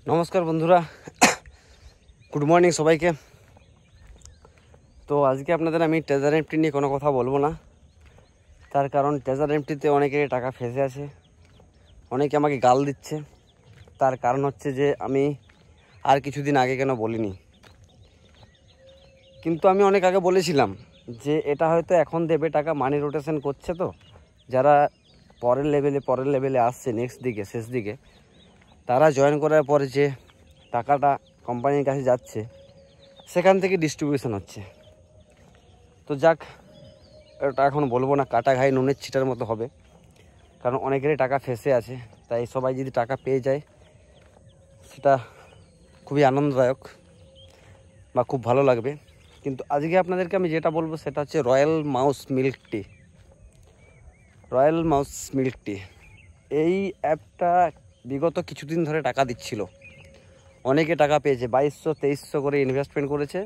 নমস্কার বন্ধুরা, good morning সবাইকে। তো আজকে আপনাদের আমি ট্রেজার এফটি নিয়ে কোনো কথা বলবো না, তার কারণ ট্রেজার এফটিতে অনেকের টাকা ফেসে আছে, অনেকে আমাকে গাল দিচ্ছে। তার কারণ হচ্ছে যে আমি আর কিছুদিন আগে কেন বলিনি, কিন্তু আমি অনেক আগে বলেছিলাম যে এটা হয়তো এখন দেবে টাকা, মানি রোটেশন করছে। তো যারা পরের লেভেলে আসছে, নেক্সট দিকে শেষ দিকে, তারা জয়েন করার পরে যে টাকাটা কোম্পানির কাছে যাচ্ছে সেখান থেকে ডিস্ট্রিবিউশন হচ্ছে। তো যাক, এটা এখন বলবো না, কাটা ঘায়ে নুনের ছিটার মতো হবে, কারণ অনেকেরই টাকা ফেসে আছে। তাই সবাই যদি টাকা পেয়ে যায় সেটা খুবই আনন্দদায়ক বা খুব ভালো লাগবে। কিন্তু আজকে আপনাদেরকে আমি যেটা বলবো সেটা হচ্ছে royal mouse milk tea. Royal mouse milk tea এই অ্যাপটা বিগত কিছুদিন ধরে টাকা দিচ্ছিল, অনেকে টাকা পেয়েছে, 2200-2300 করে ইনভেস্টমেন্ট করেছে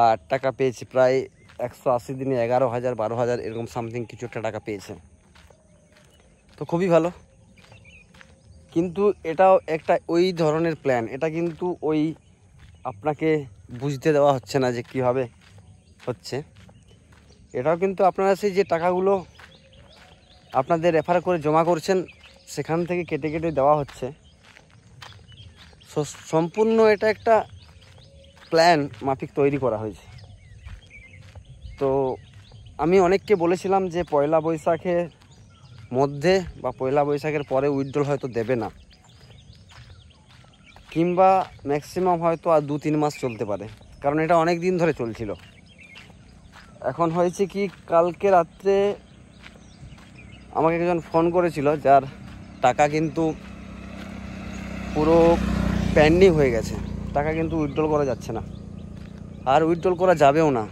আর টাকা পেয়েছে প্রায় 180 দিনে 11,000 12,000 এরকম সামথিং কিছু একটা টাকা পেয়েছে। তো খুবই ভালো, কিন্তু এটাও একটা ওই ধরনের প্ল্যান। এটা কিন্তু ওই আপনাকে বুঝতে দেওয়া হচ্ছে না যে কীভাবে হচ্ছে। এটাও কিন্তু আপনারা সেই যে টাকাগুলো আপনাদের রেফার করে জমা করছেন সেখান থেকে কেটে কেটে দেওয়া হচ্ছে। সম্পূর্ণ এটা একটা প্ল্যান মাফিক তৈরি করা হয়েছে। তো আমি অনেককে বলেছিলাম যে পয়লা বৈশাখের মধ্যে বা পয়লা বৈশাখের পরে উইথড্রল হয়তো দেবে না, কিংবা ম্যাক্সিমাম হয়তো আর 2-3 মাস চলতে পারে, কারণ এটা অনেক দিন ধরে চলছিল। এখন হয়েছে কি, কালকে রাত্রে আমাকে একজন ফোন করেছিল যার টাকা কিন্তু পুরো পেন্ডিং হয়ে গেছে, টাকা কিন্তু উইথড্রল করা যাচ্ছে না, আর উইথড্রল করা যাবেও না।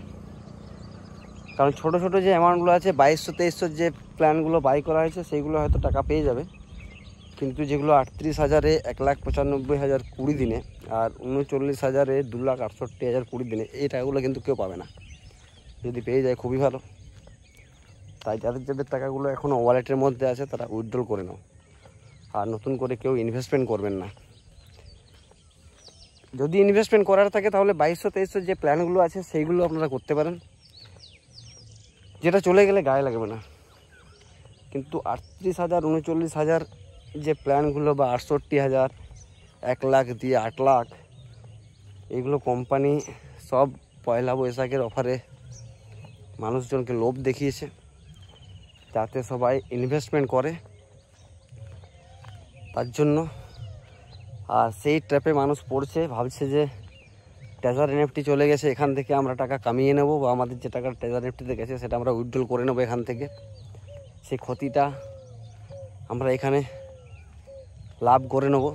কারণ ছোটো ছোটো যে অ্যামাউন্টগুলো আছে, 2200-2300 যে প্ল্যানগুলো বাই করা হয়েছে সেইগুলো হয়তো টাকা পেয়ে যাবে, কিন্তু যেগুলো 38,000-এ 1,95,000 20 দিনে আর 39,000-এ 2,68,000 20 দিনে, এই টাকাগুলো কিন্তু কেউ পাবে না। যদি পেয়ে যায় খুবই ভালো। তাই যাদের যাদের টাকাগুলো এখনও ওয়ালেটের মধ্যে আছে তারা উইথড্রল করে নাও, আর নতুন করে কেউ ইনভেস্টমেন্ট করবেন না। যদি ইনভেস্টমেন্ট করার থাকে তাহলে 2200-2300 যে প্ল্যানগুলো আছে সেইগুলো আপনারা করতে পারেন, যেটা চলে গেলে গায়ে লাগবে না। কিন্তু 38,000 39,000 যে প্ল্যানগুলো বা 68,000 1 লাখ দিয়ে 8 লাখ, এগুলো কোম্পানি সব পয়লা বৈশাখের অফারে মানুষজনকে লোভ দেখিয়েছে যাতে সবাই ইনভেস্টমেন্ট করে, তার জন্য। আর সেই ট্র্যাপে মানুষ পড়ছে, ভাবছে যে ট্রেজার এনএফটি চলে গেছে, এখান থেকে আমরা টাকা কামিয়ে নেব, বা আমাদের যে টাকা ট্রেজার এনএফটিতে গেছে সেটা আমরা উইথড্রল করে নেবো এখান থেকে। সেই ক্ষতিটা আমরা এখানে লাভ করে নেব,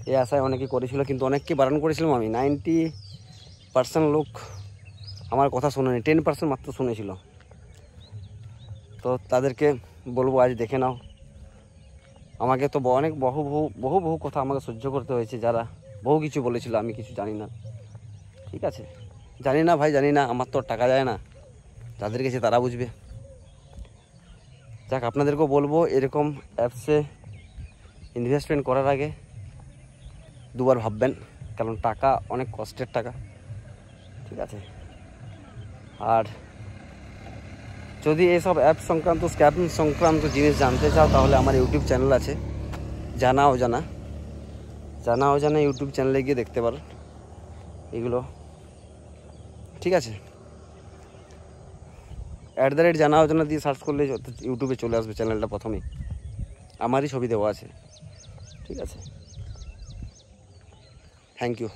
এই আশায় অনেকে করেছিল। কিন্তু অনেককে বারণ করেছিলাম আমি, 90% লোক আমার কথা শোনেনি, 10% মাত্র শুনেছিল। তো তাদেরকে বলবো, আজ দেখে নাও। আমাকে তো অনেক বহু কথা আমাকে সহ্য করতে হয়েছে, যারা বহু কিছু বলেছিল, আমি কিছু জানি না। ঠিক আছে, জানি না ভাই, জানি না, আমার তো টাকা যায় না, যাদের কাছে তারা বুঝবে। যাক, আপনাদেরকেও বলবো এরকম অ্যাপসে ইনভেস্টমেন্ট করার আগে দুবার ভাববেন, কারণ টাকা অনেক কষ্টের টাকা। ঠিক আছে, আর যদি এইসব অ্যাপ সংক্রান্ত, স্ক্যাম সংক্রান্ত জিনিস জানতে চাও তাহলে আমার ইউটিউব চ্যানেল আছে, জানা অজানা ইউটিউব চ্যানেলে গিয়ে দেখতে পারো এগুলো। ঠিক আছে, @জানা অজানা দিয়ে সার্চ করলে ইউটিউবে চলে আসবে চ্যানেলটা, প্রথমেই আমারই ছবি দেওয়া আছে। ঠিক আছে, থ্যাংক ইউ।